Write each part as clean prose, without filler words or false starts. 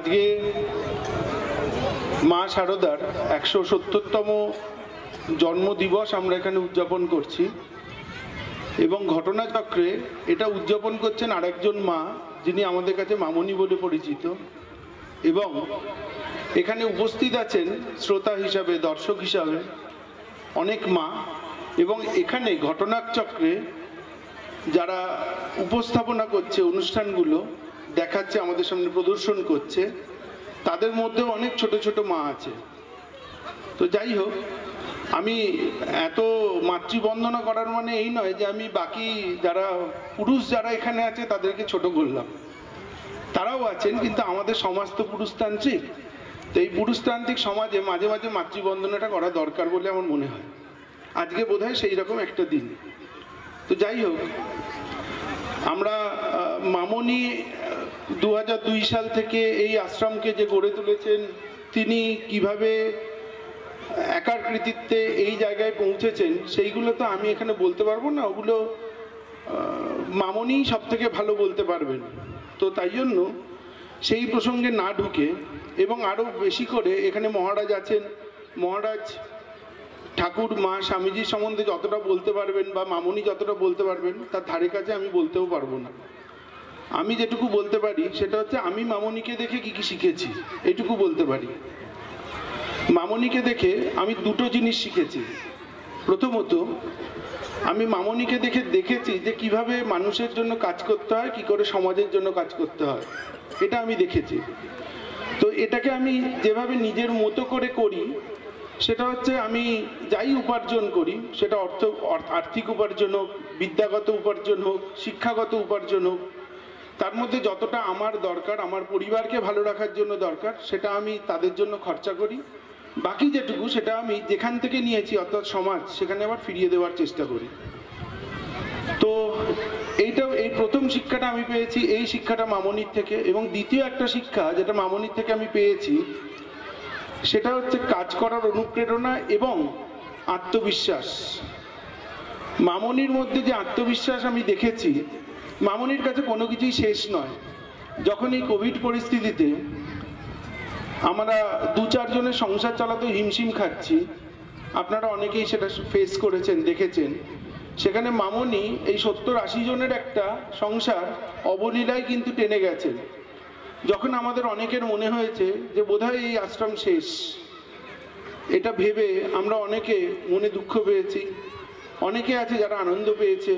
আজকে মা শারদার 170তম জন্মদিবস আমরা এখানে উদযাপন করছি এবং ঘটনাচক্রে এটা উদযাপন করছেন আরেকজন মা, যিনি আমাদের কাছে মামনি বলে পরিচিত, এবং এখানে উপস্থিত আছেন শ্রোতা হিসাবে, দর্শক হিসাবে অনেক মা, এবং এখানে ঘটনাচক্রে যারা উপস্থাপনা করছে, অনুষ্ঠানগুলো দেখাচ্ছে, আমাদের সামনে প্রদর্শন করছে, তাদের মধ্যেও অনেক ছোট ছোট মা আছে। তো যাই হোক, আমি এত মাতৃবন্দনা করার মানে এই নয় যে আমি বাকি যারা পুরুষ যারা এখানে আছে তাদেরকে ছোট করলাম, তারাও আছেন, কিন্তু আমাদের সমাজ তো পুরুষতান্ত্রিক। তো এই পুরুষতান্ত্রিক সমাজে মাঝে মাঝে মাতৃবন্দনাটা করা দরকার বলে আমার মনে হয়। আজকে বোধহয় সেই রকম একটা দিন। তো যাই হোক, আমরা মামনি 2002 সাল থেকে এই আশ্রমকে যে গড়ে তুলেছেন, তিনি কিভাবে একার কৃতিত্বে এই জায়গায় পৌঁছেছেন সেইগুলো তো আমি এখানে বলতে পারবো না, ওগুলো মামনি সব থেকে ভালো বলতে পারবেন। তো তাই জন্য সেই প্রসঙ্গে না ঢুকে এবং আরও বেশি করে এখানে মহারাজ আছেন, মহারাজ ঠাকুর মা স্বামীজির সম্বন্ধে যতটা বলতে পারবেন বা মামনি যতটা বলতে পারবেন তার ধারে কাছে আমি বলতেও পারবো না। আমি যেটুকু বলতে পারি সেটা হচ্ছে আমি মামনিকে দেখে কি কি শিখেছি, এটুকু বলতে পারি। মামনিকে দেখে আমি দুটো জিনিস শিখেছি। প্রথমত, আমি মামনিকে দেখে দেখেছি যে কিভাবে মানুষের জন্য কাজ করতে হয়, কি করে সমাজের জন্য কাজ করতে হয়, এটা আমি দেখেছি। তো এটাকে আমি যেভাবে নিজের মতো করে করি সেটা হচ্ছে, আমি যাই উপার্জন করি, সেটা আর্থিক উপার্জন হোক, বিদ্যাগত উপার্জন হোক, শিক্ষাগত উপার্জন হোক, তার মধ্যে যতটা আমার দরকার, আমার পরিবারকে ভালো রাখার জন্য দরকার, সেটা আমি তাদের জন্য খরচা করি। বাকি যেটুকু সেটা আমি যেখান থেকে নিয়েছি, অর্থাৎ সমাজ, সেখানে আবার ফিরিয়ে দেওয়ার চেষ্টা করি। তো এই প্রথম শিক্ষাটা আমি পেয়েছি, এই শিক্ষাটা মামনির থেকে। এবং দ্বিতীয় একটা শিক্ষা যেটা মামনির থেকে আমি পেয়েছি সেটা হচ্ছে কাজ করার অনুপ্রেরণা এবং আত্মবিশ্বাস। মামনির মধ্যে যে আত্মবিশ্বাস আমি দেখেছি, মামনির কাছে কোনো কিছুই শেষ নয়। যখন এই কোভিড পরিস্থিতিতে আমরা 2-4 জনের সংসার চালাতে হিমশিম খাচ্ছি, আপনারা অনেকেই সেটা ফেস করেছেন, দেখেছেন, সেখানে মামনি এই 70-80 জনের একটা সংসার অবলীলায় কিন্তু টেনে গেছেন। যখন আমাদের অনেকের মনে হয়েছে যে বোধহয় এই আশ্রম শেষ, এটা ভেবে আমরা অনেকে মনে দুঃখ পেয়েছি, অনেকে আছে যারা আনন্দ পেয়েছে,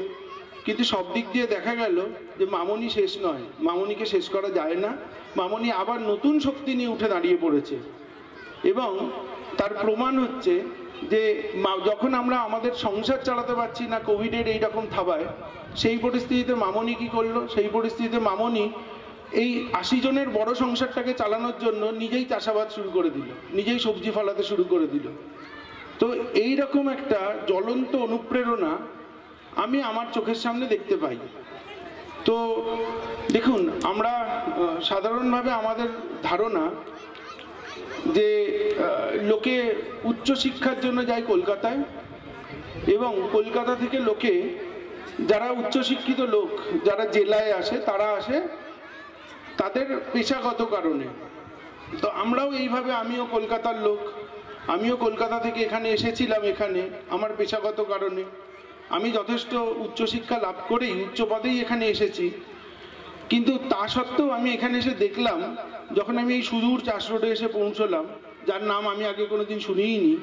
কিন্তু সব দিক দিয়ে দেখা গেল যে মামনি শেষ নয়, মামনিকে শেষ করা যায় না। মামনি আবার নতুন শক্তি নিয়ে উঠে দাঁড়িয়ে পড়েছে, এবং তার প্রমাণ হচ্ছে যে যখন আমরা আমাদের সংসার চালাতে পারছি না কোভিডের এইরকম থাবায়, সেই পরিস্থিতিতে মামনি কি করলো? সেই পরিস্থিতিতে মামনি এই 80 জনের বড় সংসারটাকে চালানোর জন্য নিজেই চাষাবাদ শুরু করে দিল, নিজেই সবজি ফলাতে শুরু করে দিল। তো এই রকম একটা জ্বলন্ত অনুপ্রেরণা আমি আমার চোখের সামনে দেখতে পাই। তো দেখুন, আমরা সাধারণভাবে আমাদের ধারণা যে লোকে উচ্চশিক্ষার জন্য যায় কলকাতায়, এবং কলকাতা থেকে লোকে, যারা উচ্চশিক্ষিত লোক যারা জেলায় আসে, তারা আসে তাদের পেশাগত কারণে। তো আমরাও এইভাবে, আমিও কলকাতার লোক, আমিও কলকাতা থেকে এখানে এসেছিলাম, এখানে আমার পেশাগত কারণে। আমি যথেষ্ট উচ্চশিক্ষা লাভ করেই উচ্চ পদেই এখানে এসেছি, কিন্তু তা সত্ত্বেও আমি এখানে এসে দেখলাম, যখন আমি এই সুদূর চাষ রোডে এসে পৌঁছলাম, যার নাম আমি আগে কোনোদিন শুনিইনি,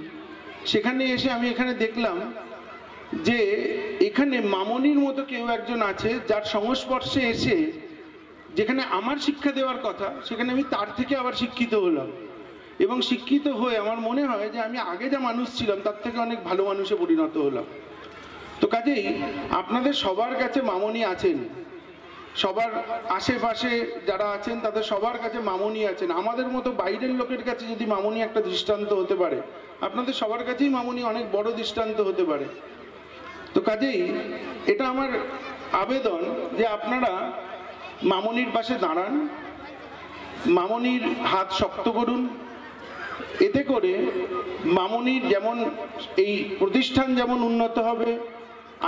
সেখানে এসে আমি এখানে দেখলাম যে এখানে মামনির মতো কেউ একজন আছে, যার সংস্পর্শে এসে যেখানে আমার শিক্ষা দেওয়ার কথা, সেখানে আমি তার থেকে আবার শিক্ষিত হলাম। এবং শিক্ষিত হয়ে আমার মনে হয় যে আমি আগে যা মানুষ ছিলাম তার থেকে অনেক ভালো মানুষে পরিণত হলাম। তো কাজেই আপনাদের সবার কাছে মামনি আছেন, সবার আশেপাশে যারা আছেন তাদের সবার কাছে মামনি আছেন। আমাদের মতো বাইরের লোকের কাছে যদি মামনি একটা দৃষ্টান্ত হতে পারে, আপনাদের সবার কাছেই মামনি অনেক বড় দৃষ্টান্ত হতে পারে। তো কাজেই এটা আমার আবেদন যে আপনারা মামনির পাশে দাঁড়ান, মামনির হাত শক্ত করুন। এতে করে মামনির যেমন এই প্রতিষ্ঠান যেমন উন্নত হবে,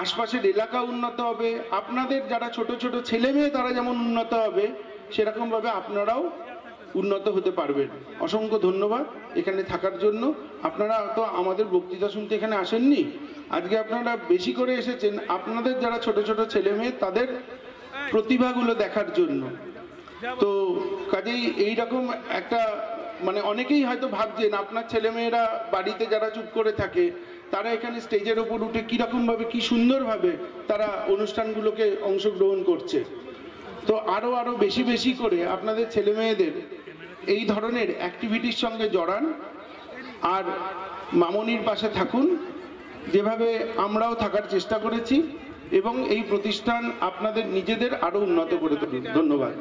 আশপাশের এলাকা উন্নত হবে, আপনাদের যারা ছোট ছোট ছেলে মেয়ে তারা যেমন উন্নত হবে, সেরকমভাবে আপনারাও উন্নত হতে পারবেন। অসংখ্য ধন্যবাদ এখানে থাকার জন্য। আপনারা তো আমাদের বক্তৃতা শুনতে এখানে আসেননি, আজকে আপনারা বেশি করে এসেছেন আপনাদের যারা ছোট ছোট ছেলে মেয়ে তাদের প্রতিভাগুলো দেখার জন্য। তো কাজেই এইরকম একটা মানে অনেকেই হয়তো ভাবছেন আপনার ছেলেমেয়েরা বাড়িতে যারা চুপ করে থাকে তারা এখানে স্টেজের ওপর উঠে কীরকমভাবে কী সুন্দরভাবে তারা অনুষ্ঠানগুলোকে অংশগ্রহণ করছে। তো আরও বেশি বেশি করে আপনাদের ছেলেমেয়েদের এই ধরনের অ্যাক্টিভিটির সঙ্গে জড়ান আর মামনির পাশে থাকুন, যেভাবে আমরাও থাকার চেষ্টা করেছি, এবং এই প্রতিষ্ঠান আপনাদের নিজেদের আরও উন্নত করে তুলুন। ধন্যবাদ।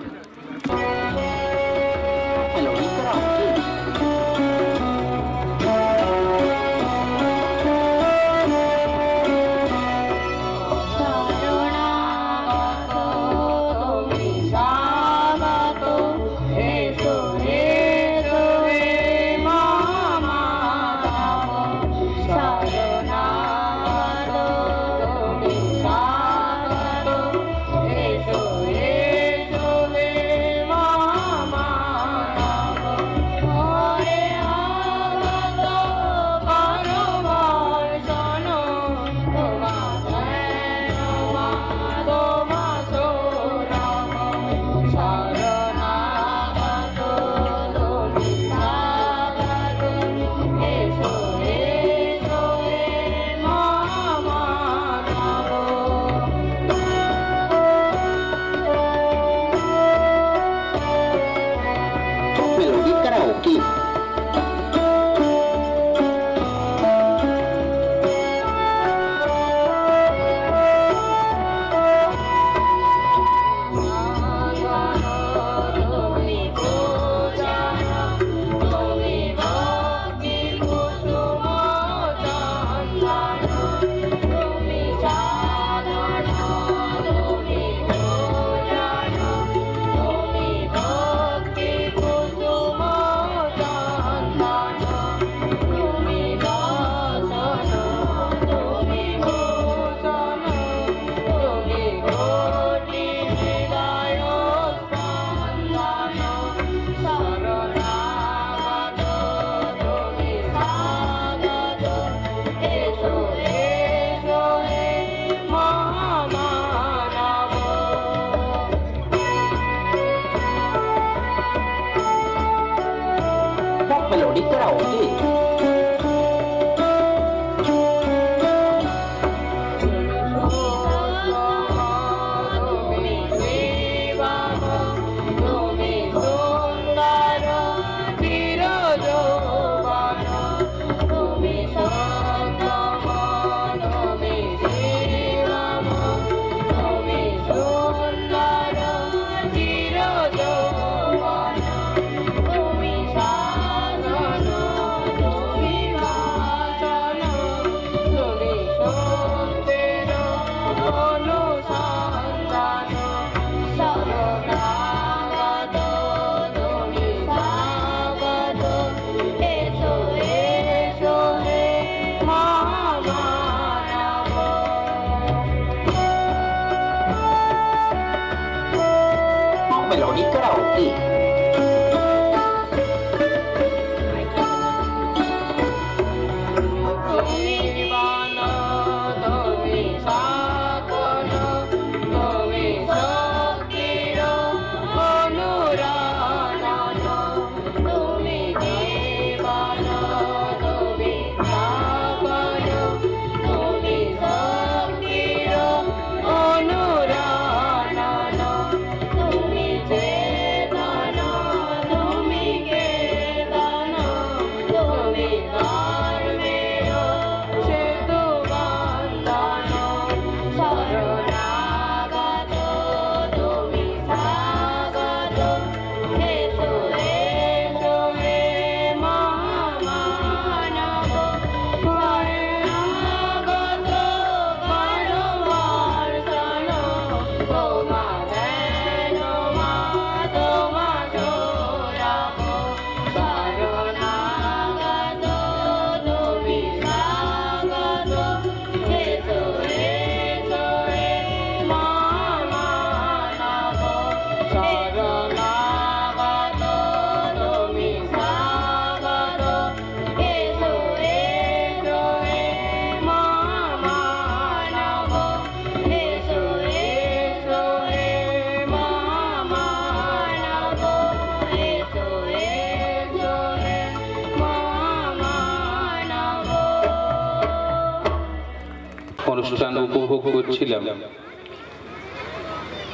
অনুষ্ঠান উপভোগ করছিলাম,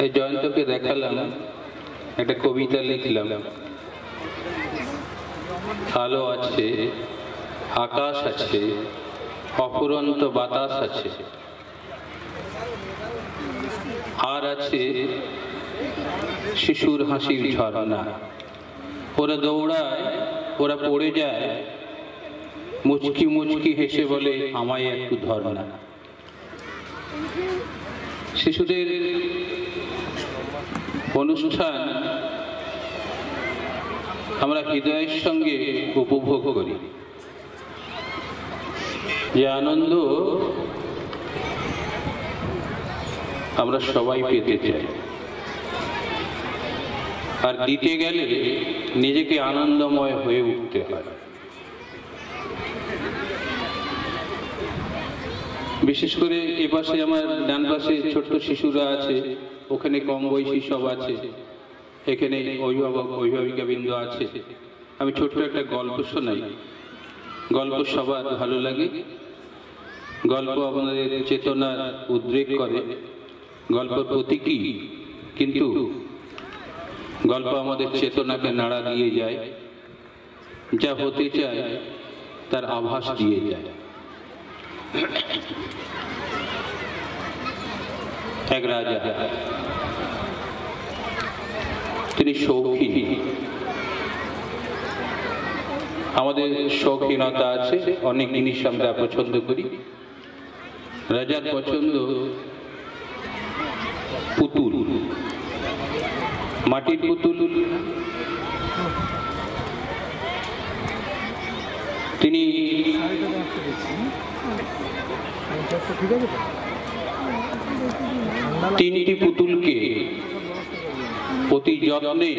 এই জয়ন্তকে দেখালাম, একটা কবিতা লিখলাম। আলো আছে, আকাশ আছে, অফুরন্ত বাতাস আছে, আর আছে শিশুর হাসির ঝর্ণা। ওরা দৌড়ায়, ওরা পড়ে যায়, মুচকি মুচকি হেসে বলে আমায় একটু ধর না। শিশুদের অনুষ্ঠান আমরা হৃদয়ের সঙ্গে উপভোগ করি, যে আনন্দ আমরা সবাই পেতে চাই, আর দিতে গেলে নিজেকে আনন্দময় হয়ে উঠতে হয়। বিশেষ করে এপাশে আমার ডান পাশে ছোট্ট শিশুরা আছে, ওখানে কম বয়সী সব আছে, এখানে অভিভাবক অভিভাবিকা বৃন্দ আছে। আমি ছোট্ট একটা গল্প শোনাই। গল্প সবার ভালো লাগে, গল্প আপনাদের চেতনা উদ্রেক করে, গল্প প্রতীকী, কিন্তু গল্প আমাদের চেতনাকে নাড়া দিয়ে যায়, যা হতে চায় তার আভাস দিয়ে যায়। এক রাজা, তিনি শৌখিন। আমাদের শৌখিনতা আছে, অনেক জিনিস আমরা পছন্দ করি। রাজার পছন্দ পুতুল, মাটির পুতুল। তিনি তিনটি পুতুলকে অতি যত্নে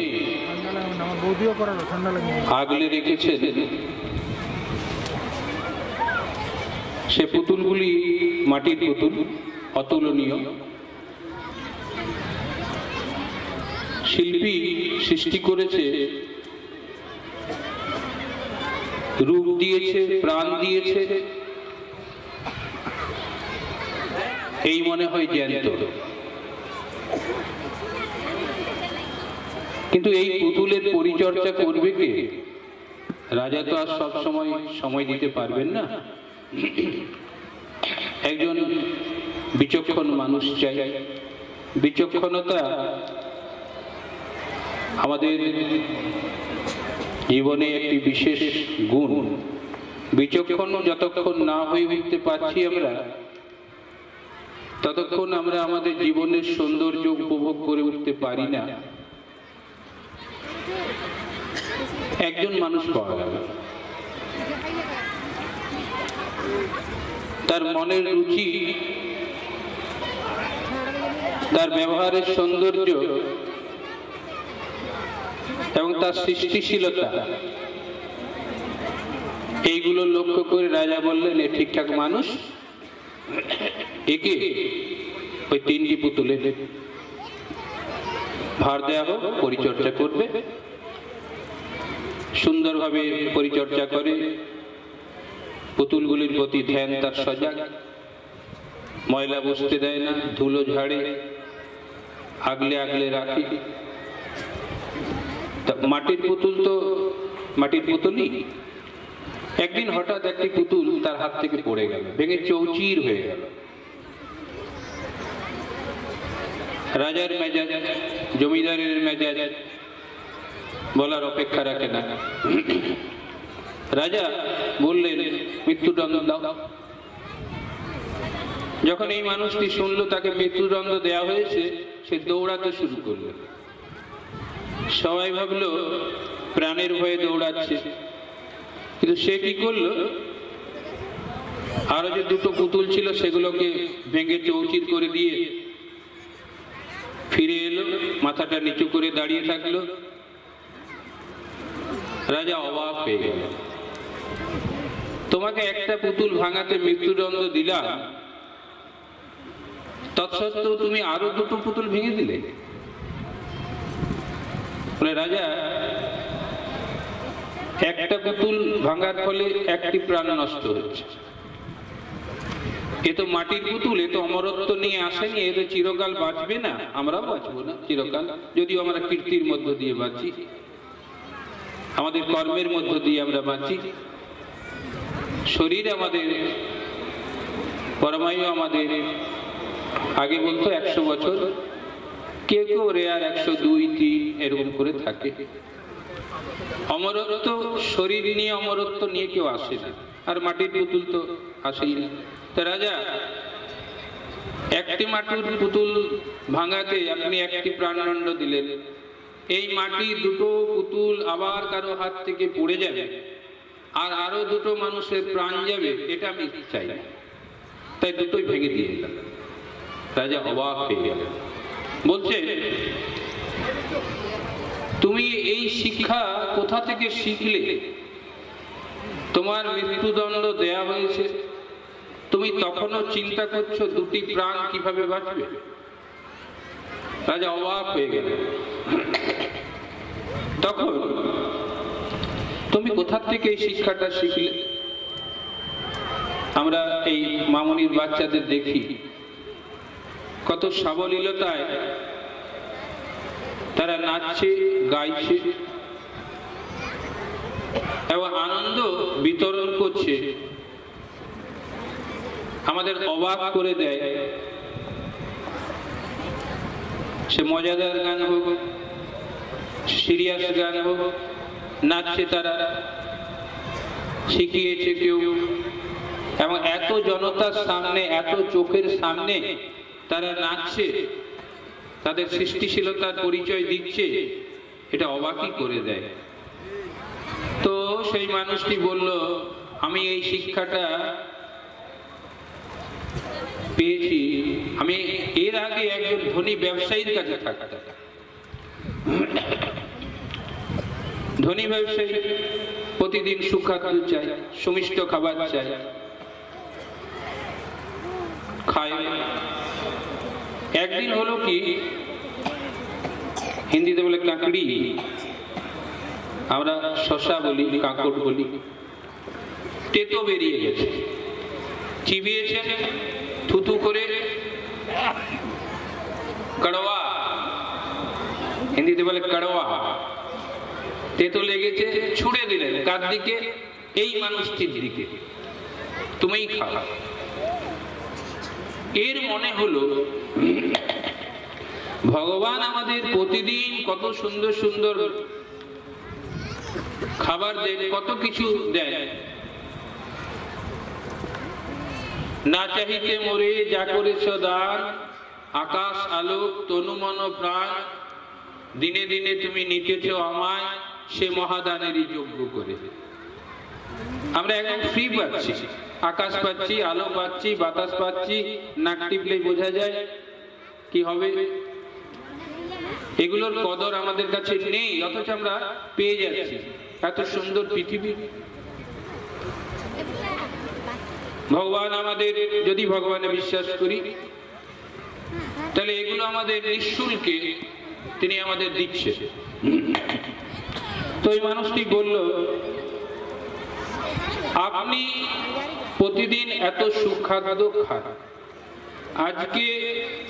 আগলে রেখেছেন। সে পুতুলগুলি মাটির পুতুল, অতুলনীয়। শিল্পী সৃষ্টি করেছে, রূপ দিয়েছে, প্রাণ দিয়েছে, এই মনে হয় জ্যান্ত। কিন্তু এই পুতুলের পরিচর্যা করবে কে? রাজা তো আর সব সময় দিতে পারবেন না। একজন বিচক্ষণ মানুষ চাই। বিচক্ষণতা আমাদের জীবনে একটি বিশেষ গুণ। বিচক্ষণ যতক্ষণ না হয়ে উঠতে পারছি আমরা, ততক্ষণ আমরা আমাদের জীবনের সৌন্দর্য উপভোগ করে উঠতে পারি না। একজন মানুষ পাওয়া গেল, তার মনের রুচি, তার ব্যবহারের সৌন্দর্য এবং তার সৃষ্টিশীলতা, এইগুলো লক্ষ্য করে রাজা বললেন, এ ঠিকঠাক মানুষ, একে ওই তিনটি পুতুলে ভার দেওয়া হোক, পরিচর্যা করবে। সুন্দরভাবে পরিচর্যা করে, পুতুলগুলির প্রতি ধ্যান তার সজাগ, ময়লা বসতে দেয় না, ধুলো ঝাড়ে, আগলে আগলে রাখে। মাটির পুতুল তো মাটির পুতুলই। একদিন হঠাৎ একটি পুতুল তার হাত থেকে পড়ে গেল, ভেঙে চৌচির হয়ে গেল। রাজার মেজাজ, জমিদারের মেজাজ বলার অপেক্ষা রাখে না। রাজা বললেন, মৃত্যুদণ্ড দাও। যখন এই মানুষটি শুনলো তাকে মৃত্যুদণ্ড দেওয়া হয়েছে, সে দৌড়াতে শুরু করলো। সবাই ভাবলো প্রাণের ভয়ে দৌড়াচ্ছে, কিন্তু সে কি করলো, আরো যে দুটো পুতুল ছিল সেগুলোকে ভেঙে চৌচির করে দিয়ে ফিরে এলো, মাথাটা নিচু করে দাঁড়িয়ে থাকলো। রাজা অবাক হয়ে গেল, তোমাকে একটা পুতুল ভাঙাতে মৃত্যুদণ্ড দিলাম, তৎসত্ত্বেও তুমি আরো দুটো পুতুল ভেঙে দিলে। রাজা, একটা পুতুল ভাঙার ফলে একটি প্রাণ নষ্ট হচ্ছে, এ তো মাটির পুতুল, এ তো অমরত্ব নিয়ে আসেনি, এ তো চিরকাল বাঁচবে না, আমরাও বাঁচবো না চিরকাল, যদিও আমরা কীর্তির মধ্য দিয়ে বাঁচি, আমাদের কর্মের মধ্য দিয়ে আমরা বাঁচি। শরীর আমাদের, পরমায়ু আমাদের আগে বলতো 100 বছর, কেউ কেউ রেয়ার 102, 3 এরকম করে থাকে। অমরত্ব শরীর নিয়ে, অমরত্ব নিয়ে কেউ আসে না, আর মাটির পুতুল তো আসেই না। তা রাজা, একটি মাটির পুতুল ভাঙাতে আপনি একটি প্রাণদণ্ড দিলেন, এই মাটির দুটো পুতুল আবার কারো হাত থেকে পড়ে যাবে আর আরো দুটো মানুষের প্রাণ যাবে, এটা আমি চাই না, তাই দুটোই ভেঙে দিয়ে দিলাম। রাজা অবাক হয়ে গেল, বলছে তুমি এই শিক্ষা কোথা থেকে শিখলে? তোমার মৃত্যুদণ্ড দেয়া হয়েছে, তুমি তখনও চিন্তা করছো দুটি প্রাণ কিভাবে বাঁচবে? রাজা অবাক হয়ে গেল। তখন তুমি কোথা থেকে এই শিক্ষাটা শিখলে? আমরা এই মামুনির বাচ্চাদের দেখি কত সাবলীলতায় তারা নাচছে, গাইছে এবং আনন্দ বিতরণ করছে, আমাদের অবাক করে দেয়। সে মজাদার গান হোক, সিরিয়াস গান হোক, নাচছে তারা, শিখিয়েছে কেউ, এবং এত জনতার সামনে, এত চোখের সামনে তারা নাচছে, তাদের সৃষ্টিশীলতার পরিচয় দিচ্ছে, এটা অবাকই করে দেয়। তো সেই মানুষটি বলল, আমি এই শিক্ষাটা পেয়েছি, আমি এর আগে একজন ধনী ব্যবসায়ীর কাছে থাকতাম। ধনী ব্যবসায়ী প্রতিদিন সুখাদ্য চাই, সুমিষ্ট খাবার চাই, খায়। একদিন হলো কি, হিন্দিতে বলে কাঁকড়ি, আমরা শশা বলি, কাঁকড় বলি, তেতো বেরিয়ে গেছে, চিবিয়েছে থুতু করে, কড়ওয়া, হিন্দিতে বলে কড়ওয়া, তেতো লেগেছে, ছুঁড়ে দিলেন কার দিকে? এই মানুষটির দিকে, তুমিই খাও। এর মনে হলো ভগবান আমাদের প্রতিদিন কত সুন্দর সুন্দর খাবার দেন, কত কিছু দেন, না চাহিতে মোরে যা করেছ দান, আকাশ আলোক তনু মন প্রাণ, দিনে দিনে তুমি নিতেছ আমায়, সে মহাদানেরই যোগ্য করে। আমরা এখন ফ্রি পাচ্ছি, আকাশ পাচ্ছি, আলো পাচ্ছি, বাতাস পাচ্ছি, নাক টিপলেই বোঝা যায় কি হবে। এগুলোর কদর আমাদের কাছে নেই, অথচ আমরা পেয়ে যাচ্ছি এত সুন্দর পৃথিবী। ভগবান আমাদের, যদি ভগবানে বিশ্বাস করি, তাহলে এগুলো আমাদের নিঃশুল্কে তিনি আমাদের দিচ্ছে। তো এই মানুষটি বলল, আপনি প্রতিদিন এত সুখাদ্য খান, আজকে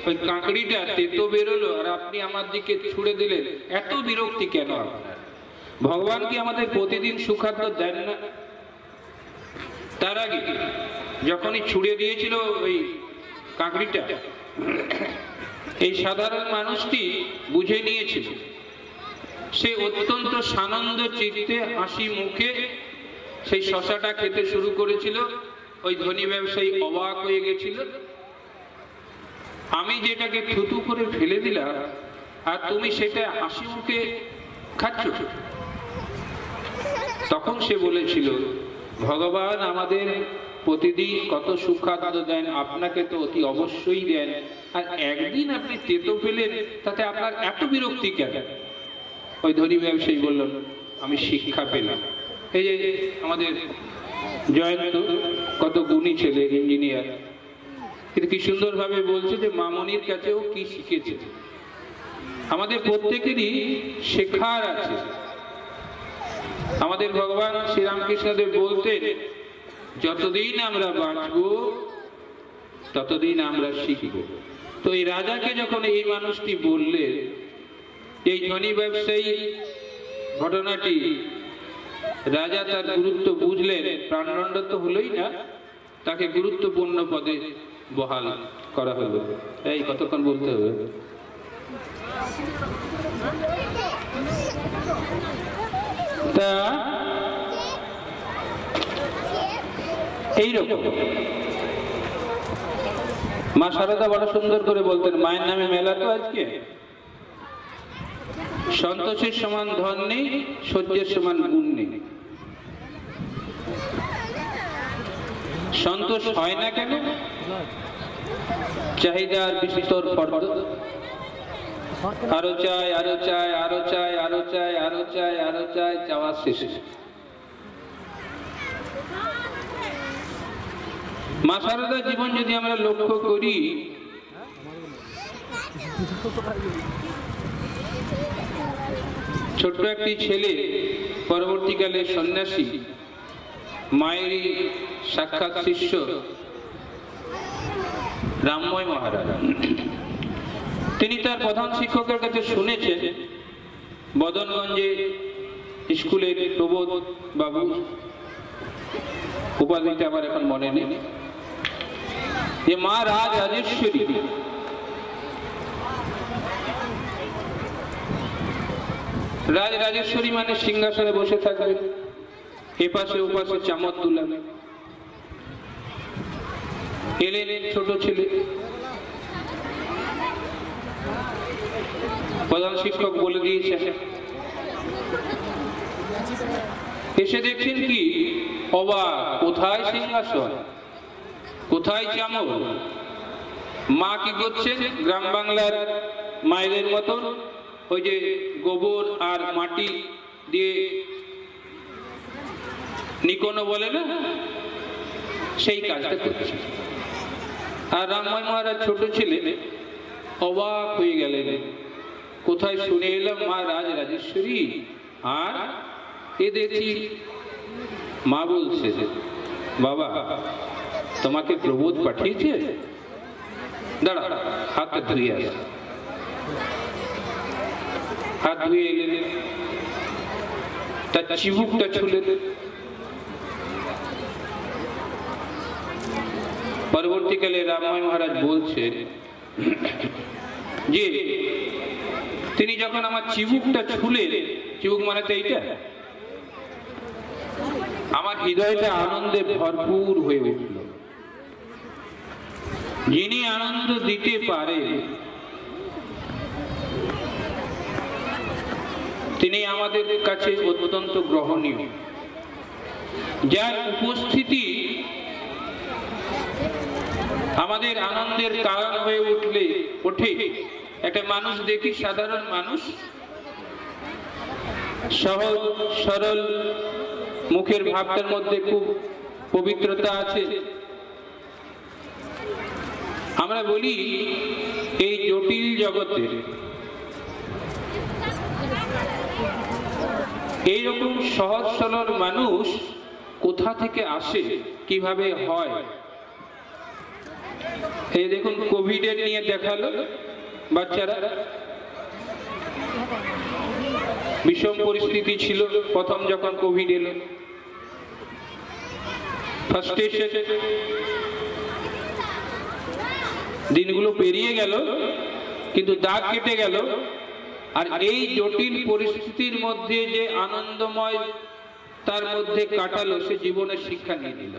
ওই কাঁকড়িটা তেতো বেরোলো আর আপনি আমার দিকে ছুড়ে দিলেন, এত বিরক্তি কেন আপনার? ভগবান কি আমাদের প্রতিদিন সুখাদ্য দেন না? তার আগে যখনই ছুড়ে দিয়েছিল ওই কাঁকড়িটা, এই সাধারণ মানুষটি বুঝে নিয়েছিল, সে অত্যন্ত সানন্দ চিত্তে হাসি মুখে সেই শশাটা খেতে শুরু করেছিল। ওই ধনী ব্যবসায়ী অবাক হয়ে গেছিল, আমি যেটাকে থুতু করে ফেলে দিলাম আর তুমি সেটা হাসি মুখে খাচ্ছ। তখন সে বলেছিল, ভগবান আমাদের প্রতিদিন কত সুখাদ্য দেন, আপনাকে তো অতি অবশ্যই দেন, আর একদিন আপনি তেতো পেলেন, তাতে আপনার এত বিরক্তি কেন? ওই ধনী ব্যবসায়ী বললেন, আমি শিক্ষা পেলাম। এই যে আমাদের জয়ন্ত কত গুণী ছেলে, ইঞ্জিনিয়ার, কিন্তু কি সুন্দর ভাবে বলছে যে মামনির কাছেও কি শিখেছে। আমাদের প্রত্যেকেরই শেখার আছে। আমাদের ভগবান শ্রীরামকৃষ্ণদেব বলতেন, যতদিন আমরা বাঁচব ততদিন আমরা শিখব। তো এই রাজাকে যখন এই মানুষটি বললেন, এই ধনী ব্যবসায়ী ঘটনাটি রাজা তার গুরুত্ব বুঝলেন, প্রাণদণ্ড তো হলোই না, তাকে গুরুত্বপূর্ণ পদে বহাল করা হলো। এই কতক্ষণ বলতে হবে? তা এইরকম মা শারদা বড় সুন্দর করে বলতেন, মায়ের নামে মেলা তো আজকে। সন্তোষের সমান ধন নেই, সহ্যের সমান গুণ নেই। সন্তোষ হয় না কেন? চাহিদার বিস্তর ফর্দ, আরো চাই, আরো চাই, আরো চাই, আরো চাই, আরো চাই, আরো চাই, চাওয়া শেষ। মা শারদা জীবন যদি আমরা লক্ষ্য করি, ছোট্ট একটি ছেলে পরবর্তীকালে সন্ন্যাসী, মায়েরই সাক্ষাৎ শিষ্য রামময় মহারাজ, তিনি তার প্রধান শিক্ষকের কাছে শুনেছেন বদনগঞ্জে স্কুলের প্রবোধ বাবু, উপাধিটা আমার এখন মনে নেই, যে মা রাজরাজেশ্বরী রাজরাজেশ্বরী মানে সিংহাসনে বসে থাকবে, এপাশে ওপাশে চামচ দুলাবে। এলেন ছোট ছেলে, প্রধান শিক্ষক বলে দিয়েছে, এসে দেখছেন কি অবাক, কোথায় সিংহাসন, কোথায় চামচ? মা কি করছেন? গ্রাম বাংলার মায়েদের মতন ওই যে গোবর আর মাটি দিয়ে নিকোনো বলে না, সেই কাজটা করছে। আর রামময় মহারাজ ছোট ছেলে অবাক হয়ে গেলেন, কোথায় শুনে এলাম মা রাজরাজেশ্বরী, আর এ দেখি মা বলছে, বাবা তোমাকে প্রবোধ পাঠিয়েছে, দাঁড়া হাতটা ধুয়ে আস। হাত ধুয়ে এলেন, তার চিবুকটা ছুলেন। পরবর্তীকালে রামময় মহারাজ বলছে যে তিনি যখন আমার চিবুকটা ছুলেন, চিবুক মানে তো এইটা, আমার হৃদয়টা আনন্দে ভরপুর হয়ে উঠল। যিনি আনন্দ দিতে পারে তিনি আমাদের কাছে অত্যন্ত গ্রহণীয়। যার উপস্থিতি আমাদের আনন্দের কারণ হয়ে ওঠে। একটা মানুষ দেখি, সাধারণ মানুষ, সহজ সরল, মুখের ভাবটার মধ্যে খুব পবিত্রতা আছে। আমরা বলি এই জটিল জগতে এইরকম সহজ সরল মানুষ কোথা থেকে আসে, কিভাবে হয়? এই দেখুন কোভিডের নিয়ে দেখালো, বাচ্চারা বিষম পরিস্থিতি ছিল প্রথম যখন কোভিড এলো, ফার্স্ট এসে দিনগুলো পেরিয়ে গেল, কিন্তু দাগ কেটে গেল। আর এই জটিল পরিস্থিতির মধ্যে যে আনন্দময় তার মধ্যে কাটালো, সে জীবনের শিক্ষা নিয়ে নিল।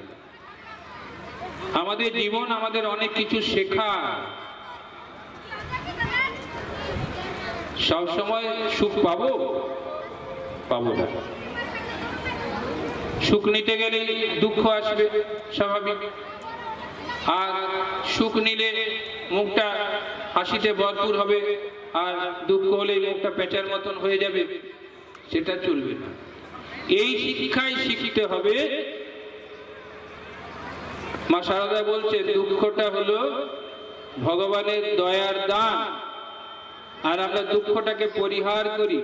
আমাদের জীবন আমাদের অনেক কিছু শেখা। সব সময় সুখ পাবো না। সুখ নিতে গেলে দুঃখ আসবে, স্বাভাবিক। আর সুখ নিলে মুখটা হাসিতে ভরপুর হবে, আর দুঃখ হলে মুখটা পেঁচার মতন হয়ে যাবে, সেটা চলবে না। এই শিক্ষাই শিখতে হবে। মা শারদা বলছে দুঃখটা হলো ভগবানের দয়ার দান, আর আমরা দুঃখটাকে পরিহার করি।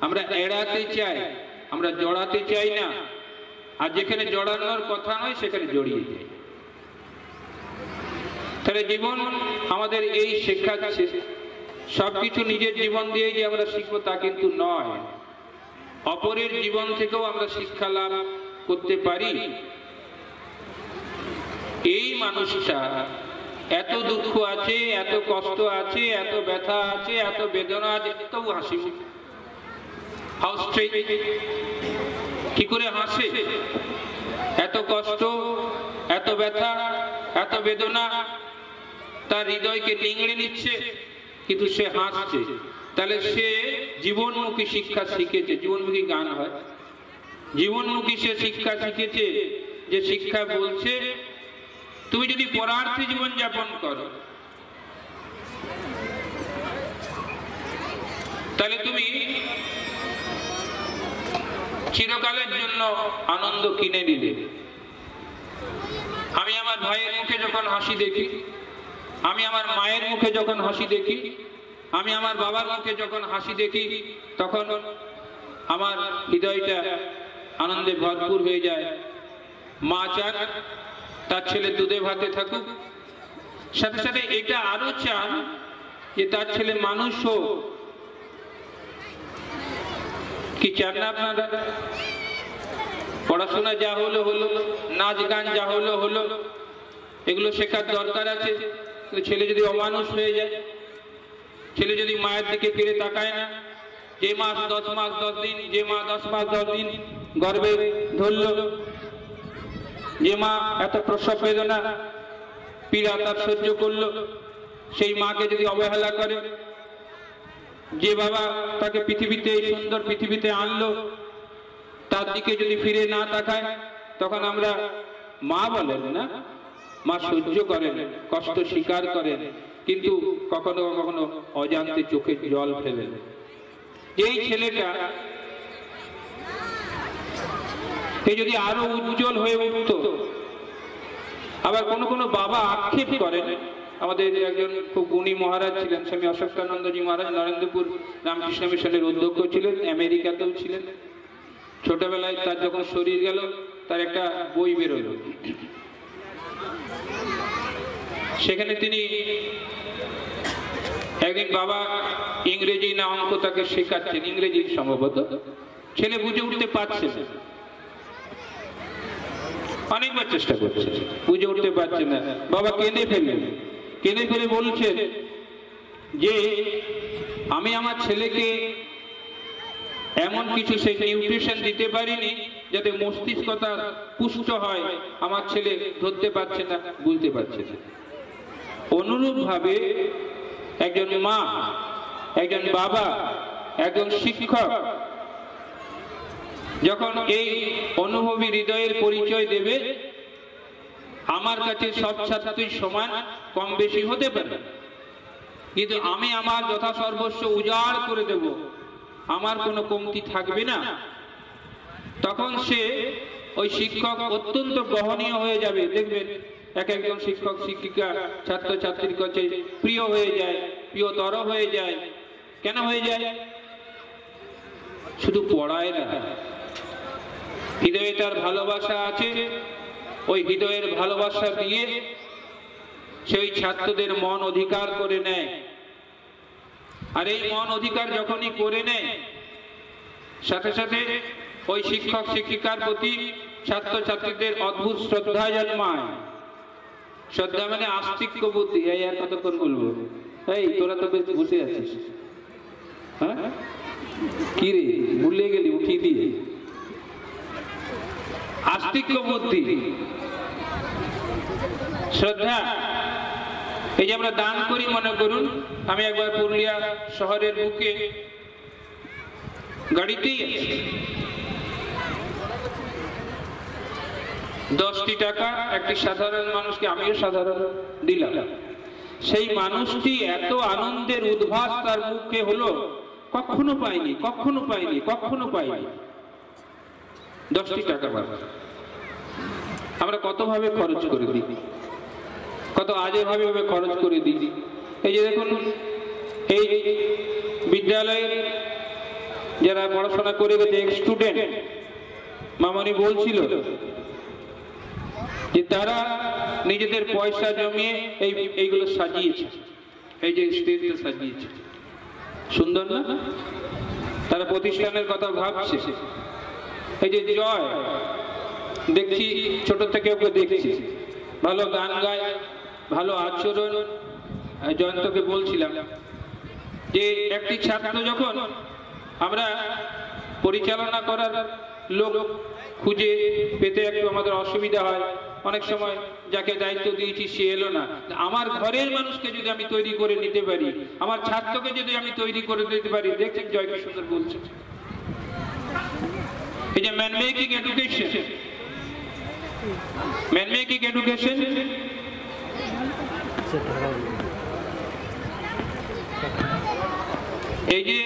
আমরা এড়াতে চাই, আমরা জড়াতে চাই না। আর যেখানে জড়ানোর কথা নয় সেখানে জড়িয়ে যাই। তাহলে জীবন আমাদের এই শেখাচ্ছে, সবকিছু নিজের জীবন দিয়ে যে আমরা শিখবো তা কিন্তু নয়, অপরের জীবন থেকেও আমরা শিক্ষা লাভ করতে পারি। এই মানুষটা এত দুঃখ আছে, এত কষ্ট আছে, এত ব্যথা আছে, এত বেদনা আছে, তবু হাসি মুখ। হাউ স্ট্রেট, কি করে হাসে? এত কষ্ট, এত ব্যথা, এত বেদনা তার হৃদয়কে নিংড়ে নিচ্ছে, কিন্তু সে হাসছে। তাহলে সে জীবনমুখী শিক্ষা শিখেছে। জীবনমুখী গান হয়, জীবনমুখী সে শিক্ষা শিখেছে, যে শিক্ষা বলছে তুমি যদি পরার্থে জীবন যাপন করো তাহলে তুমি চিরকালের জন্য আনন্দ কিনে নিলে। আমি আমার ভাইয়ের মুখে যখন হাসি দেখি, আমি আমার মায়ের মুখে যখন হাসি দেখি, আমি আমার বাবার মুখে যখন হাসি দেখি, তখন আমার হৃদয়টা আনন্দে ভরপুর হয়ে যায়। মা চান তার ছেলে দুধে ভাতে থাকুক, সাথে সাথে এটা আরো চান যে তার ছেলে মানুষ হোক। কি চান না আপনারা? পড়াশোনা যা হলো হলো, নাচ গান যা হলো হলো, এগুলো শেখার দরকার আছে। ছেলে যদি অমানুষ হয়ে যায়, ছেলে যদি মায়ের দিকে ফিরে তাকায় না, যে মাস 10 মাস 10 দিন, যে মা 10 মাস 10 দিন গর্ভে ধরল, যে মা এত প্রসব বেদনা পীড়া তার সহ্য করলো, সেই মাকে যদি অবহেলা করে, যে বাবা তাকে পৃথিবীতে, এই সুন্দর পৃথিবীতে আনলো, তার দিকে যদি ফিরে না তাকায়, তখন আমরা মা বলেন না, মা সহ্য করেন, কষ্ট স্বীকার করেন, কিন্তু কখনো কখনো অজান্তে চোখে জল ফেলেন। এই ছেলেটা এই যদি আরো উজ্জ্বল হয়ে উঠতো। আবার কোনো কোনো বাবা আক্ষেপ করেন, আমাদের একজন খুব গুণী মহারাজ ছিলেন, স্বামী অশোকানন্দজি মহারাজ, নরেন্দ্রপুর রামকৃষ্ণ মিশনের অধ্যক্ষ ছিলেন, আমেরিকাতেও ছিলেন। ছোটবেলায় তার যখন শরীর গেল, তার একটা বই বেরোলো, সেখানে তিনি একদিন বাবা ইংরেজি না অঙ্ক তাকে শেখাচ্ছেন, ইংরেজি সম্ভবত, ছেলে বুঝে উঠতে পারছে না, অনেকবার চেষ্টা করছে, বুঝে উঠতে পারছে না। বাবা কেঁদে ফেললেন, কেঁদে ফেলে বলছেন যে আমি আমার ছেলেকে এমন কিছু সেই নিউট্রিশন দিতে পারিনি যাতে মস্তিষ্কটা পুষ্ট হয়, আমার ছেলে ধরতে পারছে না, বুঝতে পারছে না। অনুরূপ ভাবে একজন মা, একজন বাবা, একজন শিক্ষক যখন এই অনুভবী হৃদয়ের পরিচয় দেবে, আমার কাছে সব ছাত্রই সমান, কম বেশি হতে পারে, কিন্তু আমি আমার যথাসর্বস্ব উজাড় করে দেব, আমার কোনো কমতি থাকবে না, তখন সে ওই শিক্ষক অত্যন্ত গ্রহণীয় হয়ে যাবে। দেখবেন এক একজন শিক্ষক শিক্ষিকা ছাত্র ছাত্রীর কাছে প্রিয় হয়ে যায়, প্রিয়তর হয়ে যায়। কেন হয়ে যায়? শুধু পড়ায় না, হৃদয়ে তার ভালোবাসা আছে, ওই হৃদয়ের ভালোবাসা দিয়ে সেই ছাত্রদের মন অধিকার করে নেয়। আর এই মন অধিকার যখনই করে নেয়, সাথে সাথে ওই শিক্ষক শিক্ষিকার প্রতি ছাত্র ছাত্রীদের অদ্ভুত শ্রদ্ধা জন্মায়। শ্রদ্ধা মানে আস্তিক্য বুদ্ধি। এই আর কতক্ষণ বলবো? এই তোরা তো বেশ বসে আছিস, হ্যাঁ কি রে, ভুলে গেলি উঠিয়ে দিয়ে? আস্তিক্য বুদ্ধি, শ্রদ্ধা। এই যে আমরা দান করি, মনে করুন আমি একবার পুরুলিয়া শহরের বুকে গাড়িতেই আছি, 10টি টাকা একটি সাধারণ মানুষকে, আমিও সাধারণ, দিলাম। সেই মানুষটি এত আনন্দের উদ্ভাস তার মুখে হলো, কখনো পাইনি, কখনো পাইনি, কখনো পাইনি। 10টি টাকা পাবো। আমরা কত ভাবে খরচ করে দিই, কত আজে ভাবে খরচ করে দিই। এই যে দেখুন, এই বিদ্যালয়ের যারা পড়াশোনা করে গেছে স্টুডেন্ট, মামনি বলছিল যে তারা নিজেদের পয়সা জমিয়ে এইগুলো সাজিয়েছে, এই যে স্টেজটা সাজিয়েছে, সুন্দর না? তারা প্রতিষ্ঠানের কথা ভাবছে। এই যে জয় দেখছি, ছোট থেকে ওকে দেখছি, ভালো গান গায়, ভালো আচরণ। জয়ন্তকে বলছিলাম যে একটি ছাত্র যখন আমরা পরিচালনা করার লোক খুঁজে পেতে একটু আমাদের অসুবিধা হয়, অনেক সময় যাকে দায়িত্ব দিয়েছি সে এলো না, আমার ঘরের মানুষকে যদি আমি তৈরি করে নিতে পারি, আমার ছাত্রকে যদি আমি তৈরি করে দিতে পারি, দেখছেন জয় কি সুন্দর বলছে। এই যে man making education, man making education এই যে